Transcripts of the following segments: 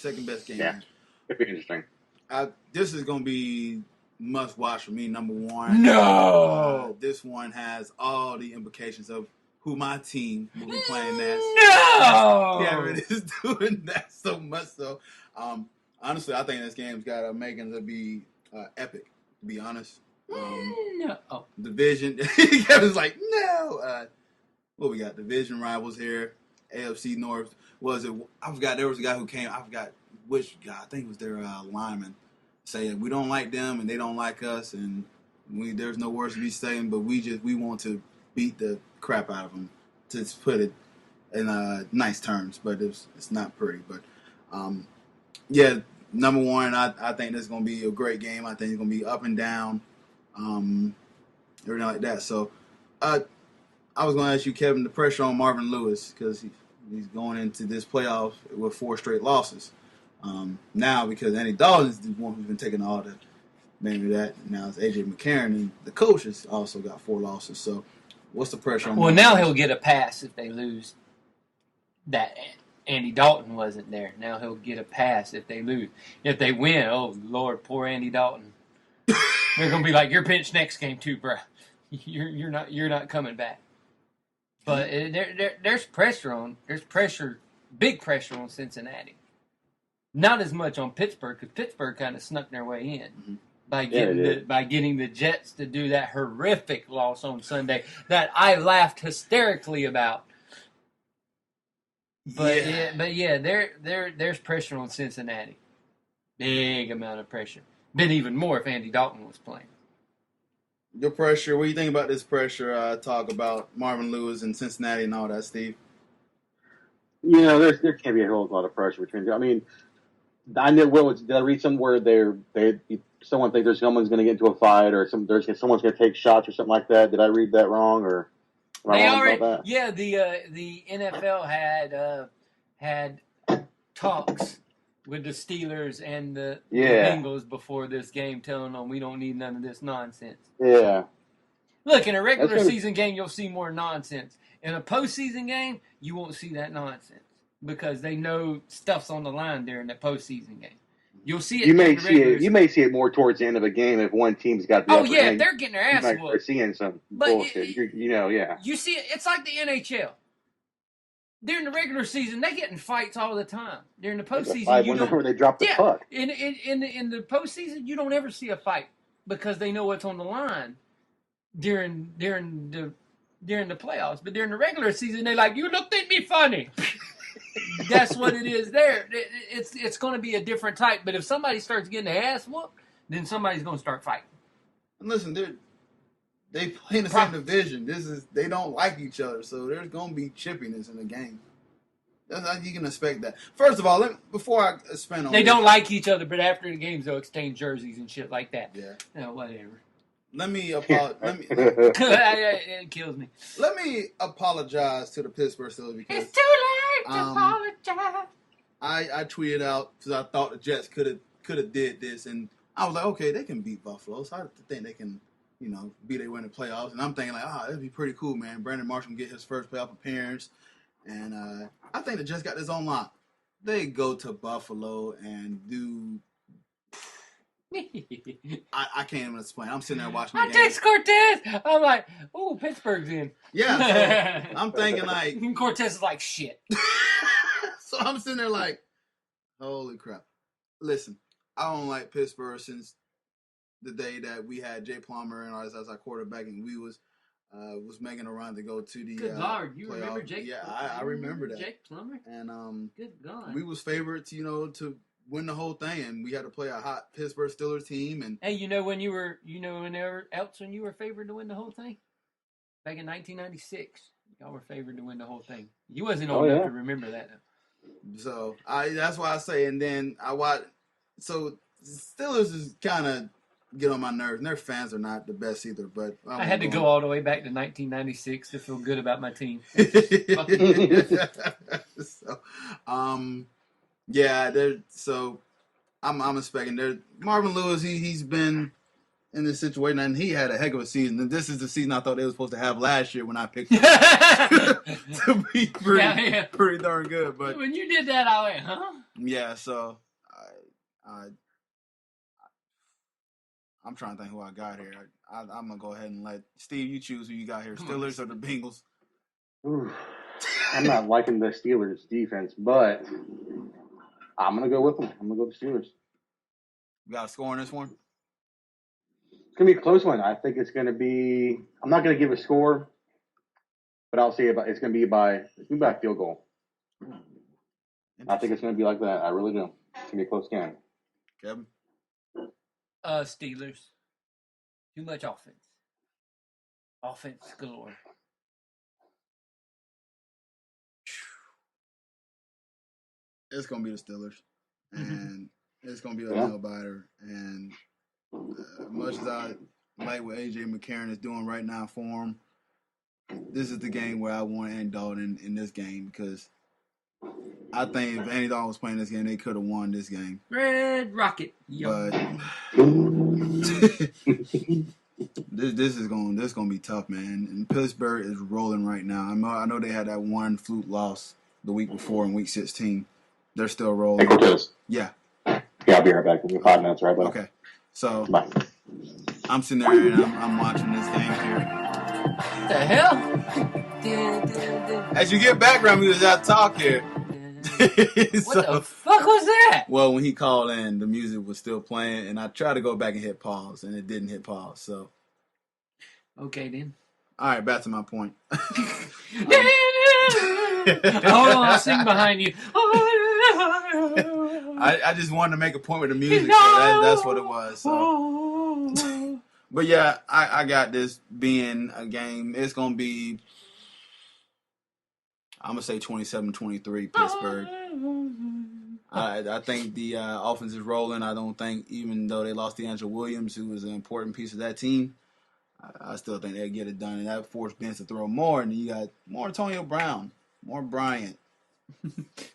Second best game. Yeah, it'd be interesting. This is going to be must watch for me, number one. No! This one has all the implications of who my team will be playing as. No! Kevin is doing that so much so. Honestly, I think this game's got a making to be epic, to be honest. No. Oh. Division. Kevin's like, no. What we got? Division rivals here. AFC North. I forgot there was a guy who came. I forgot which guy. I think it was their lineman. Saying we don't like them and they don't like us, and there's no words to be saying, but we want to beat the crap out of them, to put it in nice terms, but it's not pretty. But yeah, number one, I think this is going to be a great game. I think it's going to be up and down, everything like that. So I was going to ask you, Kevin, the pressure on Marvin Lewis, because he's going into this playoff with 4 straight losses. Now, because Andy Dalton's the one who's been taking all the blame of that. Now it's A.J. McCarron, and the coach has also got 4 losses. So what's the pressure on Well, Marvin now Lewis? he'll get a pass if they lose. That Andy Dalton wasn't there. Now he'll get a pass if they lose. If they win, oh, Lord, poor Andy Dalton. They're going to be like, you're benched next game too, bro. You're not coming back. But there's pressure, big pressure on Cincinnati. Not as much on Pittsburgh, because Pittsburgh kind of snuck their way in by getting the Jets to do that horrific loss on Sunday that I laughed hysterically about. But there's pressure on Cincinnati. Big amount of pressure. Been even more if Andy Dalton was playing. Your pressure, what do you think about this pressure? Talk about Marvin Lewis and Cincinnati and all that, Steve. You know, there can't be a whole lot of pressure between them. I mean, I know. Did I read somewhere someone thinks someone's going to get into a fight or someone's going to take shots or something like that? Did I read that wrong or? They already, yeah. The NFL had talks with the Steelers and the Bengals before this game, telling them we don't need none of this nonsense. Yeah. Look, in a regular season game, you'll see more nonsense. In a postseason game, you won't see that nonsense because they know stuff's on the line during the postseason game. You'll see it. You may see it more towards the end of a game if one team's got the. Oh yeah, if they're getting their ass whooped. You're seeing some bullshit. You see it. It's like the NHL. During the regular season, they get in fights all the time. During the postseason, whenever they drop the puck. In the postseason, you don't ever see a fight because they know what's on the line during the playoffs. But during the regular season, they're like, "You looked at me funny." That's what it is there. It's going to be a different type. But if somebody starts getting their ass whooped, then somebody's going to start fighting. And listen, they play in the same division. They don't like each other, so there's going to be chippiness in the game. That's how you can expect that. First of all, before I spend on they don't like each other, but after the games they'll exchange jerseys and shit like that. Yeah. Whatever. Let me apologize. It kills me. Let me apologize to the Pittsburgh Steelers because it's too late to apologize. I tweeted out because I thought the Jets could have did this, and I was like, okay, they can beat Buffalo, so I think they can, beat their way in the playoffs. And I'm thinking like, that'd be pretty cool, man. Brandon Marshall can get his first playoff appearance, and I think the Jets got this on lock. They go to Buffalo and do. I can't even explain. I'm sitting there watching the game. I text Cortez. I'm like, ooh, Pittsburgh's in. Yeah. So I'm thinking like. And Cortez is like, shit. So I'm sitting there like, holy crap. Listen, I don't like Pittsburgh since the day that we had Jay Plummer and as our quarterback and we was making a run to go to the Good Lord, you playoff. remember Jake? Yeah, I remember that. Jake Plummer? And good God. we was favorites, to win the whole thing, and we had to play a hot Pittsburgh Steelers team. And hey, when you were favored to win the whole thing? Back in 1996, y'all were favored to win the whole thing. You wasn't old enough to remember that. So that's why I say. And then I watch. So Steelers is kind of get on my nerves, and their fans are not the best either. But I had to go all the way back to 1996 to feel good about my team. So, yeah, so I'm expecting Marvin Lewis. He's been in this situation, and he had a heck of a season. And this is the season I thought they were supposed to have last year when I picked him to be pretty darn good. But when you did that, I went, huh? Yeah, so I'm trying to think who I got here. I'm gonna go ahead and let Steve. You choose who you got here: Steelers or the Bengals. Ooh, I'm not liking the Steelers defense, but I'm gonna go with them. I'm gonna go with the Steelers. You got a score on this one? It's gonna be a close one. I think it's gonna be. I'm not gonna give a score, but I'll say it's gonna be by a field goal. I think it's gonna be like that. I really do. It's gonna be a close game. Kevin? Steelers. Too much offense. Offense galore. It's gonna be the Steelers, and it's gonna be a nail biter. And much as I like what AJ McCarron is doing right now for him, this is the game where I want Andy Dalton in this game because I think if Andy Dalton was playing this game, they could have won this game. Red Rocket. But this is gonna be tough, man. And Pittsburgh is rolling right now. I know they had that one fluke loss the week before in Week 16. They're still rolling. Hey, Cortez. Yeah. Yeah, I'll be right back. Give me 5 minutes, right? Okay. So bye. I'm sitting there and I'm watching this game here. What the hell? As you get background music, I talk here. What the fuck was that? Well, when he called in, the music was still playing, and I tried to go back and hit pause, and it didn't hit pause. So, okay then. All right, back to my point. Hold on, I'll sing behind you. I just wanted to make a point with the music, so that's what it was. So. But yeah, I got this being a game. It's gonna be, I'm gonna say 27-23 Pittsburgh. I think the offense is rolling. I don't think, even though they lost D'Angelo Williams, who was an important piece of that team, I still think they'll get it done. And that forced Ben to throw more. And you got more Antonio Brown, more Bryant,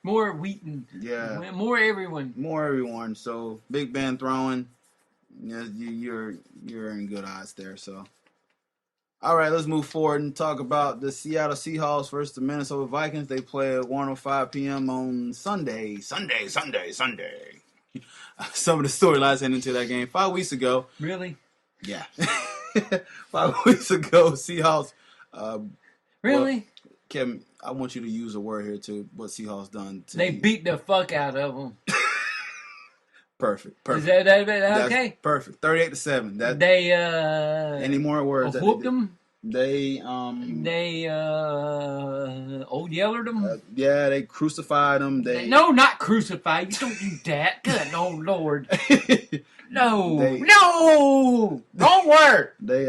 more Wheaton, more everyone. So Big Ben throwing, you're in good odds there. So. All right, let's move forward and talk about the Seattle Seahawks versus the Minnesota Vikings. They play at 1:05 p.m. on Sunday. Sunday. Some of the storylines heading into that game 5 weeks ago. Really? Yeah. 5 weeks ago, Seahawks. Really? Well, Kevin, I want you to use a word here to what Seahawks done. They beat the fuck out of them. Perfect. Is that okay? That's perfect. 38-7. They any more words? Whooped them. They old yellered them. Yeah, they crucified them. No, not crucified. You don't do that. Good oh Lord. No, wrong word. They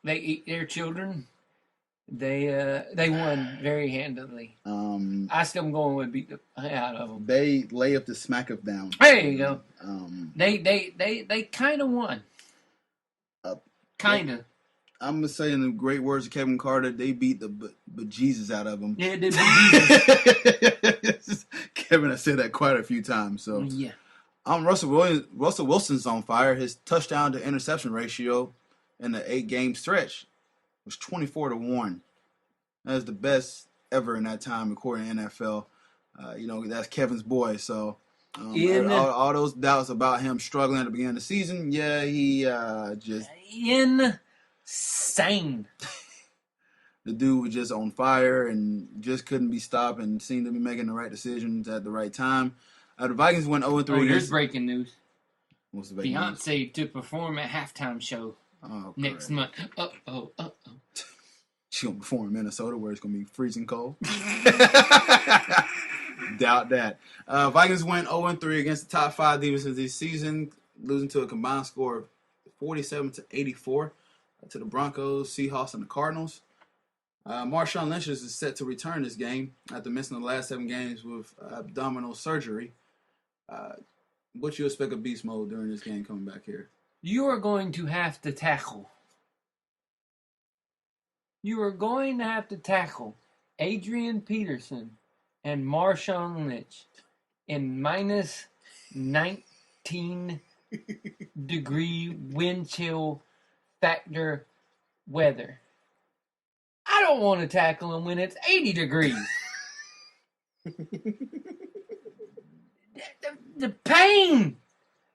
eat their children. They won very handily. I still am going with beat the out of them. They lay up the smack of down. There you go. They kind of won. Kind of. I'm gonna say in the great words of Kevin Carter, they beat the bejesus out of them. Yeah, they beat Jesus. Kevin has said that quite a few times. So yeah. Russell Wilson's on fire. His touchdown to interception ratio in the 8-game stretch was 24-1. That's the best ever in that time, according to NFL. That's Kevin's boy. So all those doubts about him struggling at the beginning of the season, yeah, he just insane. The dude was just on fire and just couldn't be stopped and seemed to be making the right decisions at the right time. The Vikings went 0-3. Oh, there's breaking news. What's the breaking news? Beyonce to perform at halftime show next month. She's going to perform in Minnesota where it's going to be freezing cold. Doubt that. Vikings went 0-3 against the top 5 defenses this season, losing to a combined score of 47-84 to the Broncos, Seahawks, and the Cardinals. Marshawn Lynch is set to return this game after missing the last 7 games with abdominal surgery. What you expect of beast mode during this game coming back here? You are going to have to tackle. You are going to have to tackle Adrian Peterson and Marshawn Lynch in minus 19 degree wind chill factor weather. I don't want to tackle them when it's 80 degrees. The pain.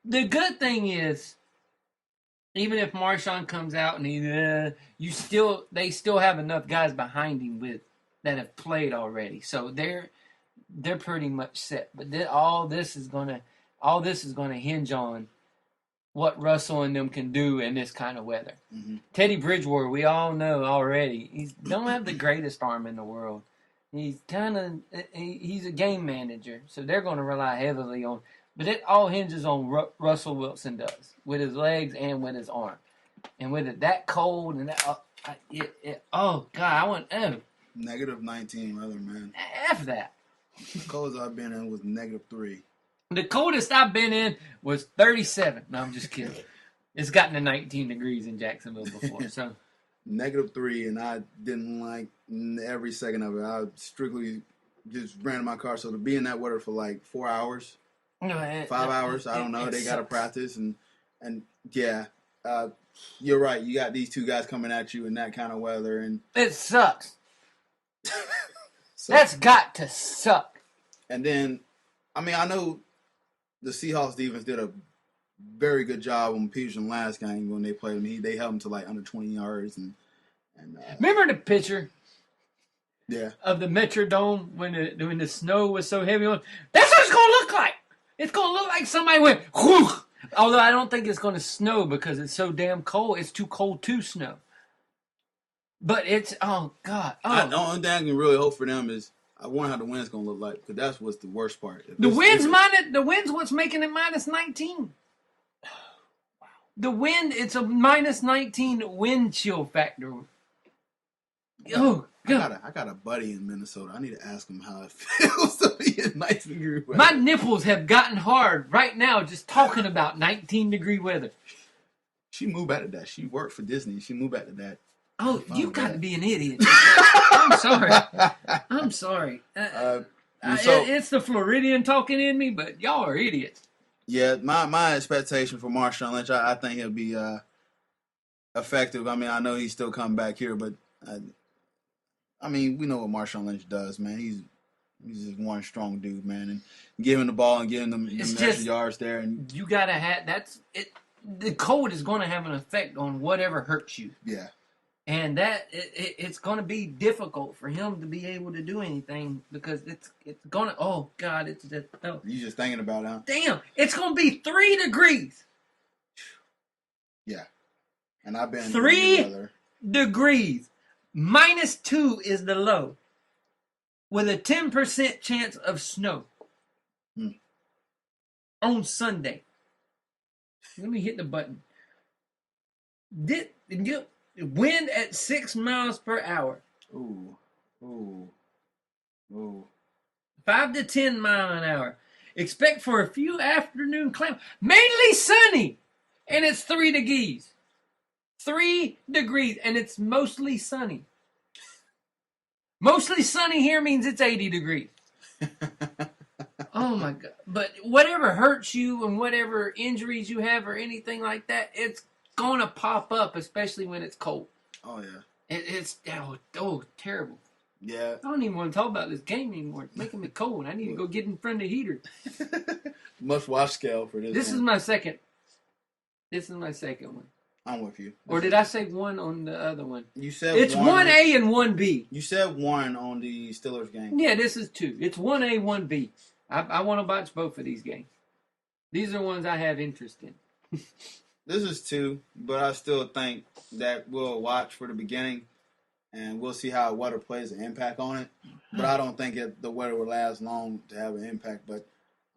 The good thing is, even if Marshawn comes out and they still have enough guys behind him that have played already, so they're pretty much set. But all this is gonna hinge on what Russell and them can do in this kind of weather. Mm-hmm. Teddy Bridgewater, we all know already, he don't have the greatest arm in the world. He's a game manager, so they're going to rely heavily on. But it all hinges on Russell Wilson does with his legs and with his arm, and with it that cold and that. Oh God, I want Negative 19 weather, man. F that. The coldest I've been in was -3. The coldest I've been in was 37. No, I'm just kidding. It's gotten to 19 degrees in Jacksonville before, so. -3, and I didn't like every second of it. I strictly just ran in my car. So to be in that weather for like 4 hours, 5 hours, I don't know. They got to practice, and yeah, you're right. You got these two guys coming at you in that kind of weather, and it sucks. So, that's got to suck. And then, I mean, I know the Seahawks defense did a very good job on Peterson last game when they played him. They held him to like under 20 yards, and remember the picture? Yeah. Of the Metrodome when the snow was so heavy on. That's what it's gonna look like. It's gonna look like somebody went whoo. Although I don't think it's gonna snow because it's so damn cold. It's too cold to snow. But it's oh God. Oh. The only thing I can really hope for them is I wonder how the wind's gonna look like, because that's what's the worst part. The wind's what's making it -19. The wind, it's a -19 wind chill factor. Oh, God. I got a buddy in Minnesota. I need to ask him how it feels to be in 19-degree weather. My nipples have gotten hard right now just talking about 19-degree weather. She moved back to that. She worked for Disney. She moved back to that. Oh, you got to be an idiot. I'm sorry. It's the Floridian talking in me, but y'all are idiots. Yeah, my expectation for Marshawn Lynch, I think he'll be effective. I mean, I know he's still coming back here, but I mean, we know what Marshawn Lynch does, man. He's just one strong dude, man, and give him the ball and give him them extra yards there. And you gotta have the cold is going to have an effect on whatever hurts you. Yeah. And that it's going to be difficult for him to be able to do anything because it's going to. Oh God, it's just. Oh. You just thinking about it, huh? Damn, it's going to be 3 degrees. Yeah, and I've been 3 degrees. -2 is the low, with a 10% chance of snow on Sunday. Let me hit the button. Wind at 6 miles per hour. Ooh. 5 to 10 mile an hour. Expect for a few afternoon clouds. Mainly sunny. And it's 3 degrees. 3 degrees. And it's mostly sunny. Mostly sunny here means it's 80 degrees. Oh my God. But whatever hurts you and whatever injuries you have or anything like that, it's going to pop up, especially when it's cold. Oh, yeah. It's terrible. Yeah. I don't even want to talk about this game anymore. It's making me cold. I need to go get in front of the heater. Must watch scale for this. This is my second one. I'm with you. Or did I say 1 on the other one? You said it's 1A and 1B. You said 1 on the Steelers game. Yeah, this is 2. It's 1A, 1B. I want to watch both of these games. These are ones I have interest in. This is 2, but I still think that we'll watch for the beginning, and we'll see how weather plays an impact on it. But I don't think the weather will last long to have an impact. But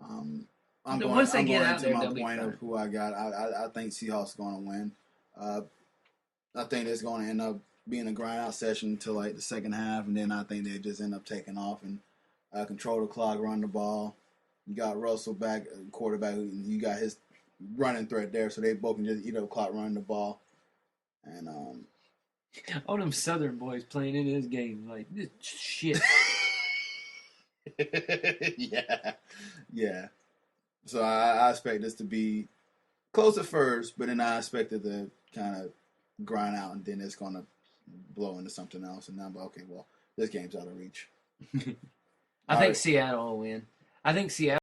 I'm going into my point of who I got. I think Seahawks are going to win. I think it's going to end up being a grind-out session until like the second half, and then I think they just end up taking off and control the clock, run the ball. You got Russell back, quarterback, you got his running threat there, so they both can just eat up the clock, running the ball. And all them Southern boys playing in this game, like this shit. Yeah. So I expect this to be close at first, but then I expect it to kind of grind out, and then it's gonna blow into something else. And now I'm like, okay, well, this game's out of reach. I think Seattle will win. I think Seattle